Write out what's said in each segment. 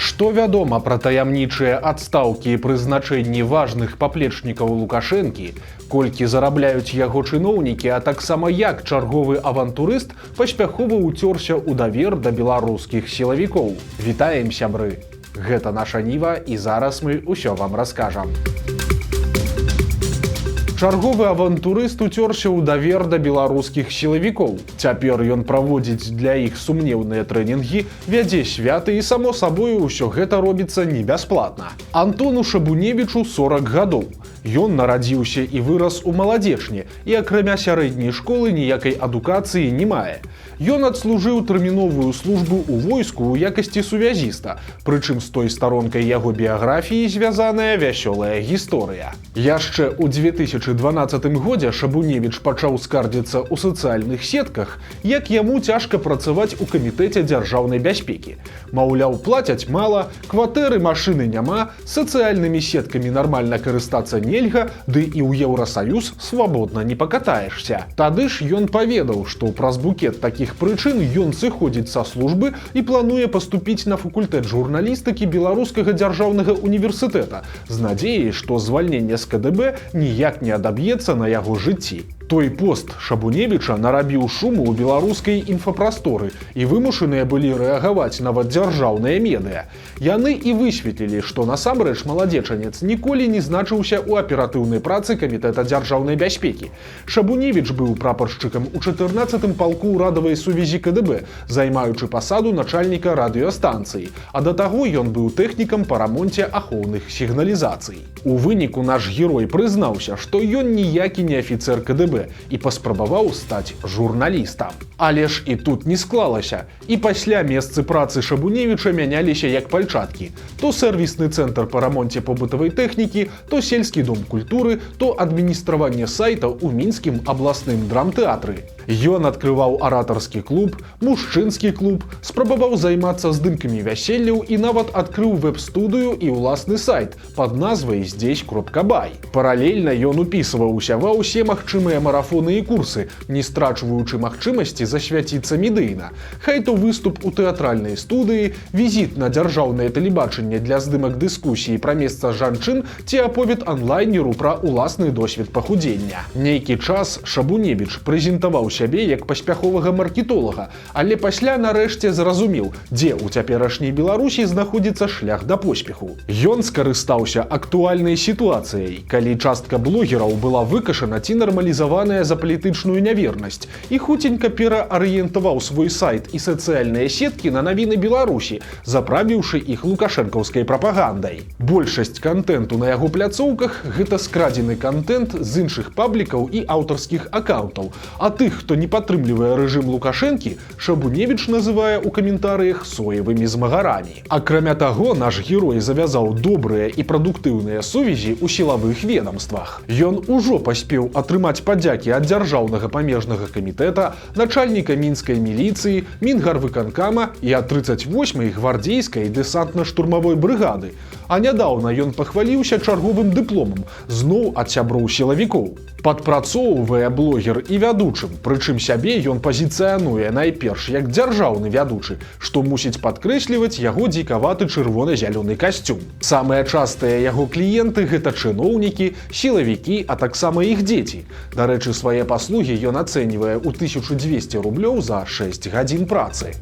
Што вядома пра таямнічыя адстаўкі і прызначэнні важных паплечнікаў Лукашэнкі, колькі зарабляюць яго чыноўнікі, а таксама як чарговы авантурыст паспяхова ўцёрся ў давер да беларускіх сілавікоў. Вітаем, сябры! Гэта наша Ніва, і зараз мы ўсё вам раскажам. Чарговы авантурыст уцёрся ў давер да беларускіх сілавікоў. Цяпер ён праводзіць для іх сумнеўныя трэнінгі, вядзе святы і, само сабою, ўсё гэта робіцца не бясплатна. Антону Шабуневічу 40 гадоў. Ён нарадзіўся і вырас у Маладзечні, і акрамя сярэдняй школы ніякай адукацыі не мае. Ён адслужыў тэрміновую службу ў войску ў якасці сувязіста, прычым з той старонкай яго біяграфіі звязаная вясёлая гісторыя. Яшчэ ў 2012 годзе Шабуневіч пачаў скардзіцца ў сацыяльных сетках, як яму цяжка працаваць у камітэце дзяржаўнай бяспекі. Маўляў, плацяць мала, кватэры, машыны няма, сацыяльнымі сеткамі нармальна карыстацца нельга, ды і ў Еўрасаюз свабодна не пакатаешся. Тады ж ён паведаў, што праз букет такіх прычын ён сыходзіць са службы і плануе паступіць на факультэт журналістыкі Беларускага дзяржаўнага універсітэта з надзеяй, што звальненне з КДБ ніяк не адаб'ецца на яго жыцці. Той пост Шабуневіча нарабіў шуму ў беларускай інфапрасторы, і вымушаныя былі рэагаваць нават дзяржаўныя медыя. Яны і высветлілі, што насамрэч маладзечанец ніколі не значыўся ў аператыўнай працы камітэта дзяржаўнай бяспекі. Шабуневіч быў прапаршчыкам у 14-м палку ўрадавай сувязі КДБ, займаючы пасаду начальніка радыёстанцыі, а да таго ён быў тэхнікам па рамонце ахоўных сігналізацый. У выніку наш герой прызнаўся, што ён ніякі не афіцэр КДБ і паспрабаваў стаць журналістам. Але ж і тут не склалася. І пасля месцы працы Шабуневіча мяняліся як пальчаткі. То сервісны цэнтр па рамонце побытавай тэхнікі, то сельскі дом культуры, то адміністраванне сайта ў мінскім абласным драмтэатры. Ён адкрываў аратарскі клуб, мужчынскі клуб, спрабаваў займацца здымкамі вяселляў і нават адкрыў вэб-студыю і ўласны сайт пад назвай здесь.бай. Паралельна ён упісваўся ва ўсе магчымыя марафоны і курсы, не страчваючы магчымасці засвяціцца медыйна. Хай то выступ у тэатральнай студыі, візіт на дзяржаўнае тэлебачанне для здымак дыскусіі пра месца жанчын ці аповед онлайнеру пра ўласны досвед пахудзення. Нейкі час Шабуневіч прэзентаваў сябе як паспяховага маркетолага, але пасля нарэшце зразумеў, дзе ў цяперашняй Беларусі знаходзіцца шлях да поспеху. Ён скарыстаўся актуальнай сітуацыяй, калі частка блогераў была выкашана ці нармалізаваная за палітычную нявернасць, і хуценька пераарыентаваў свой сайт і сацыяльныя сеткі на навіны Беларусі, заправіўшы іх лукашэнкаўскай прапагандай. Большасць кантэнту на яго пляцоўках – гэта скрадзены кантэнт з іншых паблікаў і аўтарскіх акаунтаў, а тых, хто не падтрымлівае рэжым Лукашэнкі, Шабуневіч называе ў каментарыях соевымі змагарамі. Акрамя таго, наш герой завязаў добрыя і прадуктыўныя сувязі ў сілавых ведамствах. Ён ужо паспеў атрымаць падзякі ад дзяржаўнага памежнага камітэта, начальніка мінскай міліцыі, мінгарвыканкама і ад 38-й гвардзейскай дэсантна-штурмавой брыгады. А нядаўна ён пахваліўся чарговым дыпломам, зноў ад сяброў сілавікоў. Падпрацоўвае блогер і вядучым, прычым сябе ён пазіцыянуе найперш як дзяржаўны вядучы, што мусіць падкрэсліваць яго дзікаваты чырвона-зялёны касцюм. Самыя частыя яго кліенты – гэта чыноўнікі, сілавікі, а таксама іх дзеці. Дарэчы, свае паслугі ён ацэньвае ў 1200 рублёў за 6 гадзін працы.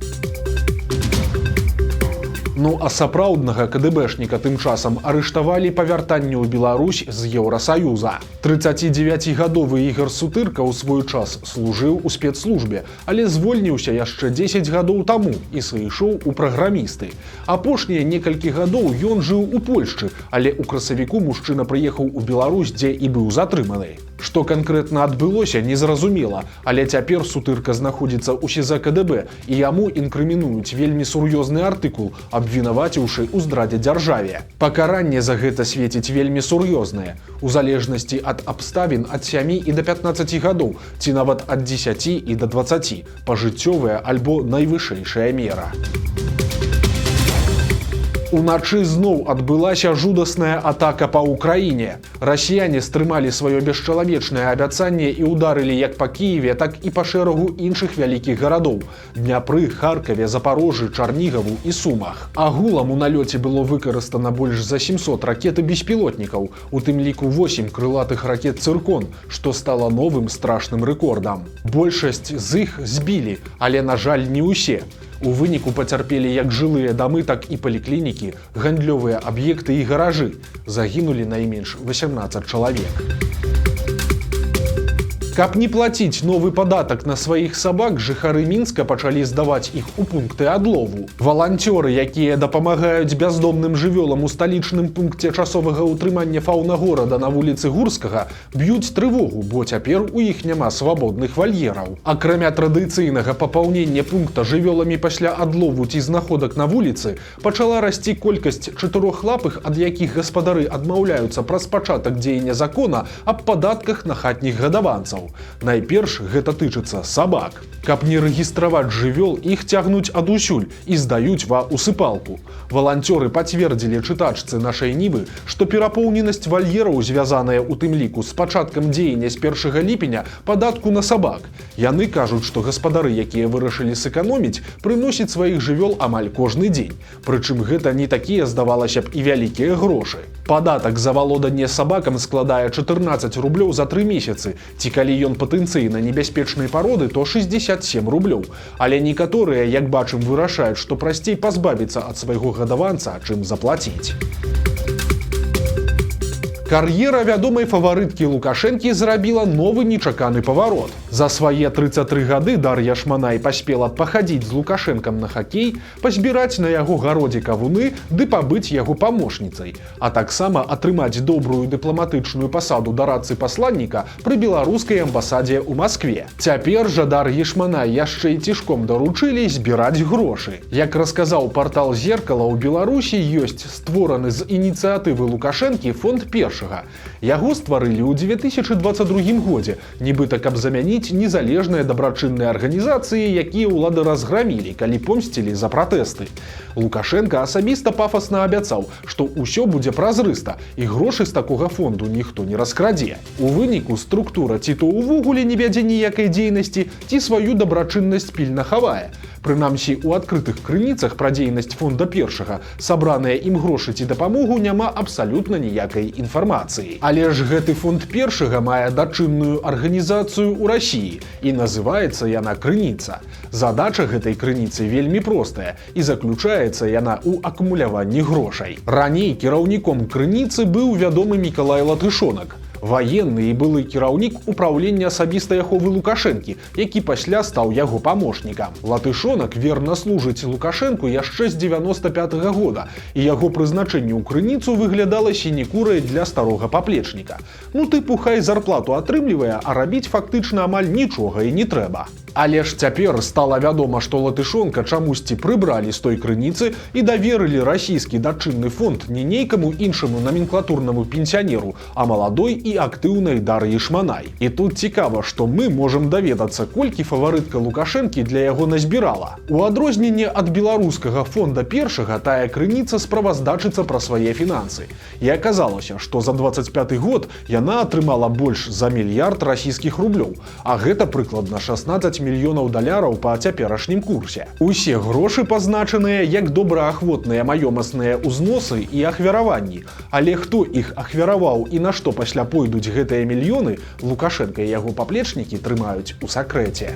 Ну а сапраўднага КДБшніка тым часам арыштавалі па вяртанню ў Беларусь з Еўрасаюза. 39-гадовы Ігар Сутырка ў свой час служыў у спецслужбе, але звольніўся яшчэ 10 гадоў таму і сышоў у праграмісты. Апошнія некалькі гадоў ён жыў у Польшчы, але ў красавіку мужчына прыехаў у Беларусь, дзе і быў затрыманы. Што канкрэтна адбылося, незразумела, але цяпер Сутырка знаходзіцца ў СІЗА КДБ, і яму інкрымінуюць вельмі сур'ёзны артыкул, абвінаваціўшы ў здрадзе дзяржаве. Пакаранне за гэта свеціць вельмі сур'ёзнае, у залежнасці ад абставін ад 7 і да 15 гадоў, ці нават ад 10 і да 20, пажыццёвая альбо найвышэйшая мера. Уначы зноў адбылася жудасная атака па ўкраіне. Расіяне стрымалі сваё бесчалавечнае абяцанне і ударылі як па Кіеве, так і па шэрагу іншых вялікіх гарадоў – Дняпры, Харкаве, Запарожжы, Чарнігаву і Сумах. Агулам у налёце было выкарыстана больш за 700 ракет і беспілотнікаў, у тым ліку 8 крылатых ракет «Цыркон», што стала новым страшным рэкордам. Большасць з іх збілі, але, на жаль, не ўсе. У выніку пацярпелі як жылыя дамы, так і паліклінікі, гандлёвыя аб'екты і гаражы. Загінулі найменш 18 чалавек. Каб не плаціць новы падатак на сваіх сабак, жыхары Мінска пачалі здаваць іх у пункты адлову. Валанцёры, якія дапамагаюць бяздомным жывёлам у сталічным пункце часовага ўтрымання фаўна горада на вуліцы Гурскага, б'юць трывогу, бо цяпер у іх няма свабодных вальераў. Акрамя традыцыйнага папаўнення пункта жывёламі пасля адлову ці знаходак на вуліцы, пачала расці колькасць чатырохлапых, ад якіх гаспадары адмаўляюцца праз пачатак дзеяння закона аб падатках на хатніх гадаванцаў. Найперш гэта тычыцца сабак. Каб не рэгістраваць жывёл, іх цягнуць адусюль і здаюць ва усыпалку. Валанцёры пацвердзілі чытачцы нашай Нівы, што перапоўненасць вальераў, звязаная ў тым ліку з пачаткам дзеяння з 1 ліпеня падатку на сабак. Яны кажуць, што гаспадары, якія вырашылі сэканоміць, прыносяць сваіх жывёл амаль кожны дзень. Прычым гэта не такія, здавалася б, і вялікія грошы. Падатак за валоданне сабакам складае 14 рублёў за 3 месяцы, ці калі ён патэнцыйна небяспечнай пароды, то 67 рублёў. Але некаторыя, як бачым, вырашаюць, што прасцей пазбавіцца ад свайго гадаванца, чым заплаціць. Кар'ера вядомай фаварыткі Лукашэнкі зрабіла новы нечаканы паварот. За свае 33 гады Дар'я Шманай паспела пахадзіць з Лукашэнкам на хакей, пазбіраць на яго гародзе кавуны ды пабыць яго памочніцай, а таксама атрымаць добрую дыпламатычную пасаду дарадцы пасланніка пры беларускай амбасадзе ў Маскве. Цяпер жа Дар'і Шманай яшчэ і цішком даручылі збіраць грошы. Як расказаў партал «Зеркала», у Беларусі ёсць створаны з ініцыятывы Лукашэнкі фонд першага. Яго стварылі ў 2022 годзе, нібыта каб замяніць незалежныя дабрачынныя арганізацыі, якія ўлады разграмілі, калі помсцілі за пратэсты. Лукашенко асабіста пафасна абяцаў, што ўсё будзе празрыста і грошы з такога фонду ніхто не раскрадзе. У выніку структура ці то ўвогуле не вядзе ніякай дзейнасці, ці сваю дабрачыннасць пільна хавае. Прынамсі, у адкрытых крыніцах пра дзейнасць фонда першага сабраныя ім грошы ці дапамогу няма абсалютна ніякай інфармацыі. Але ж гэты фонд першага мае дачынную арганізацыю ў Расіі і называецца яна «Крыніца». Задача гэтай крыніцы вельмі простая і заключаецца яна ў акумуляванні грошай. Раней кіраўніком крыніцы быў вядомы Мікалай Латышонак, ваенны і былы кіраўнік управлення асабістай аховы Лукашэнкі, які пасля стаў яго памочнікам. Латышонак верна служыць Лукашэнку яшчэ з 95-го года, і яго прызначэнне ў крыніцу выглядала сінекурай для старога паплечніка. Ну тыпу хай зарплату атрымлівае, а рабіць фактычна амаль нічога і не трэба. Але ж цяпер стала вядома, што Латышонка чамусьці прыбралі з той крыніцы і даверылі расійскі дачынны фонд не нейкаму іншаму наменклатурнаму пенсіянеру, а маладой і актыўнай Дар'і Шманай. І тут цікава, што мы можам даведацца, колькі фаварытка Лукашэнкі для яго назбірала. У адрозненне ад беларускага фонда першага, тая крыніца справаздачыцца пра свае фінансы. І аказалася, што за 25 год яна атрымала больш за мільярд расійскіх рублёў, а гэта прыкладна 16 мільёнаў даляраў па цяперашнім курсе. Усе грошы пазначаныя як добраахвотныя маёмасныя ўзносы і ахвяраванні. Але хто іх ахвяраваў і на што пасля пойдуць гэтыя мільёны, Лукашэнка і яго паплечнікі трымаюць у сакрэце.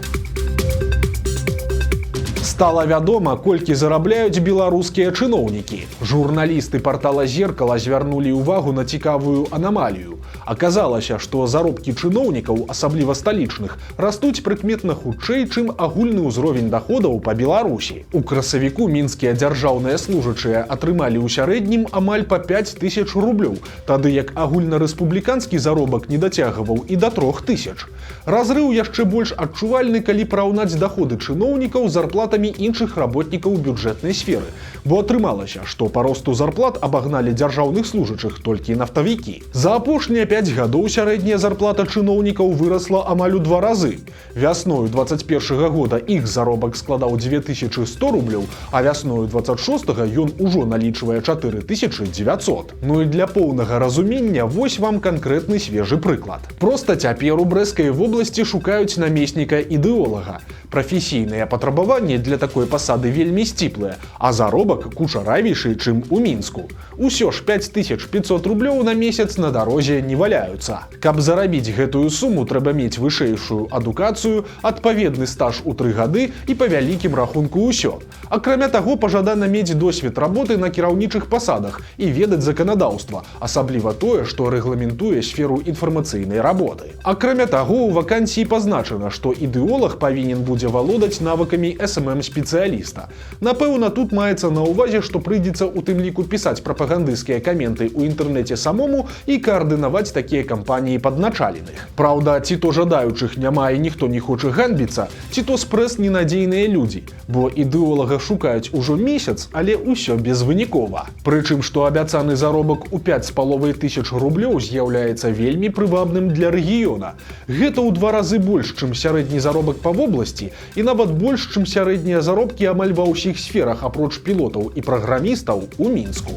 Стала вядома, колькі зарабляюць беларускія чыноўнікі. Журналісты партала «Зеркала» звярнулі ўвагу на цікавую анамалію. Аказалася, што заробкі чыноўнікаў, асабліва сталічных, растуць прыкметна хутчэй, чым агульны ўзровень даходаў па Беларусі. У красавіку мінскія дзяржаўныя служачыя атрымалі ў сярэднім амаль па 5000 рублёў, тады як агульнарэспубліканскі заробак не дацягваў і да 3000. Разрыў яшчэ больш адчувальны, калі параўнаць даходы чыноўнікаў з зарплатамі іншых работнікаў бюджэтнай сферы, бо атрымалася, што па росту зарплат абагналі дзяржаўных служачых толькі нафтавікі. За апошнія 5 5 гадоў сярэдняя зарплата чыноўнікаў вырасла амаль у 2 разы. Вясною 21 года іх заробак складаў 2100 рублёў, а вясною 26-го ён ужо налічвае 4900. Ну і для поўнага разумення вось вам канкрэтны свежы прыклад. Проста цяпер у Брэскай вобласці шукаюць намесніка ідэолага. Прафесійныя патрабаванні для такой пасады вельмі сціплыя, а заробак кучаравейшы, чым у Мінску. Усё ж 5500 рублёў на месяц на дарозе не валяюцца. Каб зарабіць гэтую суму, трэба мець вышэйшую адукацыю, адпаведны стаж у 3 гады і па вялікім рахунку ўсё. Акрамя таго, пажадана мець досвед работы на кіраўнічых пасадах і ведаць заканадаўства, асабліва тое, што рэгламентуе сферу інфармацыйнай работы. Акрамя таго, у вакансіі пазначана, што ідэолаг павінен будзе валодаць навыкамі SMM-спецыяліста. Напэўна, тут маецца на ўвазе, што прыйдзецца у тым ліку пісаць прапагандысцкія каменты ў інтэрнэце самому і каардынаваць такія кампаніі падначаленых. Праўда, ці то жадаючых няма і ніхто не хоча ганьбіцца, ці то спрэс ненадзейныя людзі, бо ідэолага шукаюць ужо месяц, але ўсё безвынікова. Прычым, што абяцаны заробак у 5500 рублёў з'яўляецца вельмі прывабным для рэгіёна. Гэта ў 2 разы больш, чым сярэдні заробак па вобласці, і нават больш, чым сярэднія заробкі амаль ва ўсіх сферах, апроч пілотаў і праграмістаў у Мінску.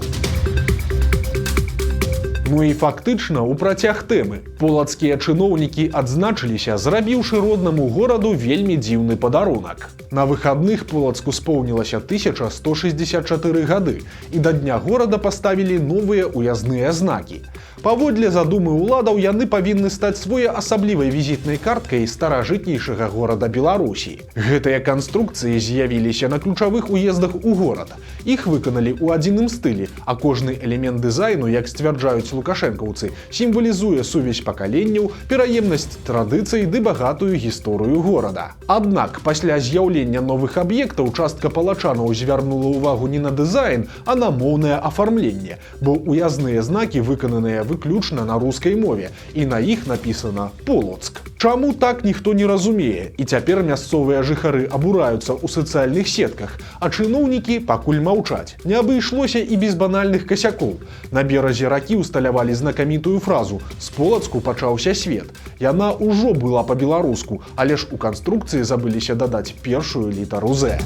Ну і фактычна ў працяг тэмы. Полацкія чыноўнікі адзначыліся, зрабіўшы роднаму гораду вельмі дзіўны падарунак. На выхадных Полацку споўнілася 1164 гады, і да дня горада паставілі новыя уязныя знакі. Паводле задумы ўладаў, яны павінны стаць своеасаблівай візітнай карткай старажытнейшага горада Беларусі. Гэтыя канструкцыі з'явіліся на ключавых уездах у горад. Іх выканалі ў адзіным стылі, а кожны элемент дызайну, як сцвярджаюць лукашэнкаўцы, сімвалізуе сувязь пакаленняў, пераемнасць традыцый ды багатую гісторыю горада. Аднак, пасля з'яўлення новых аб'ектаў частка палачанаў звярнула ўвагу не на дызайн, а на моўнае афармленне, бо уязныя знакі выкананыя выключна на рускай мове, і на іх напісана «Полоцк». Чаму так, ніхто не разумее, і цяпер мясцовыя жыхары абураюцца ў сацыяльных сетках, а чыноўнікі пакуль маўчаць. Не абышлося і без банальных касякоў. На беразе ракі усталявалі знакамітую фразу «З Полацку пачаўся свет». Яна ўжо была па-беларуску, але ж у канструкцыі забыліся дадаць першую літару «З».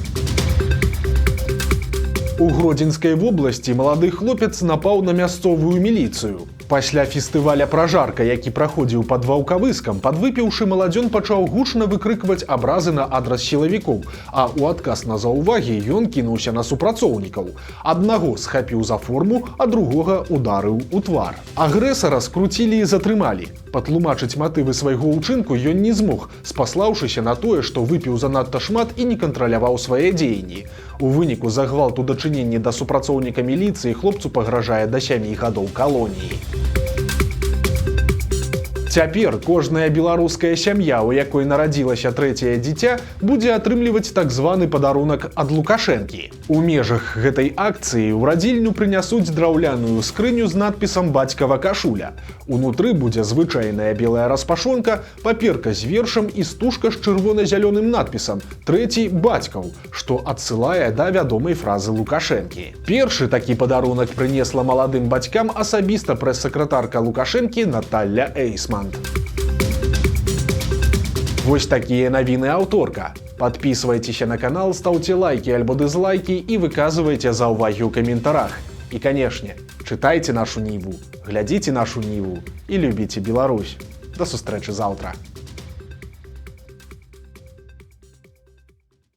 У Гродзенскай вобласці малады хлопец напаў на мясцовую міліцыю. Пасля фестываля «Пражарка», які праходзіў пад Ваўкавыскам, падвыпіўшы маладзён пачаў гучна выкрыкваць абразы на адрас сілавікоў, а ў адказ на заўвагі ён кінуўся на супрацоўнікаў. Аднаго схапіў за форму, а другога ударыў у твар. Агрэсара скруцілі і затрымалі. Патлумачыць матывы свайго ўчынку ён не змог, спаслаўшыся на тое, што выпіў занадта шмат і не кантраляваў свае дзеянні. У выніку за гвалт у дачыненні да супрацоўніка міліцыі хлопцу пагражае да 7 гадоў калоніі. Цяпер кожная беларуская сям'я, у якой нарадзілася 3е дзіця, будзе атрымліваць так званы падарунак ад Лукашэнкі. У межах гэтай акцыі ў радзільню прынясуць драўляную скрыню з надпісам «Бацькава кашуля». Унутры будзе звычайная белая распашонка, паперка з вершам і стужка з чырвона-зялёным надпісам «Трэці бацькаў», што адсылае да вядомай фразы Лукашэнкі. Першы такі падарунак прынесла маладым бацькам асабіста прэс-сакратарка Лукашэнкі Наталля Эйсман. Вось такія навіны аўторка. Подписывайтеся на канал, ставьте лайки альбо дизлайки и выказывайте заўвагі ў каментарах. И, конечно, читайте нашу Ніву, глядите нашу Ніву и любите Беларусь. До сустрэчы заўтра.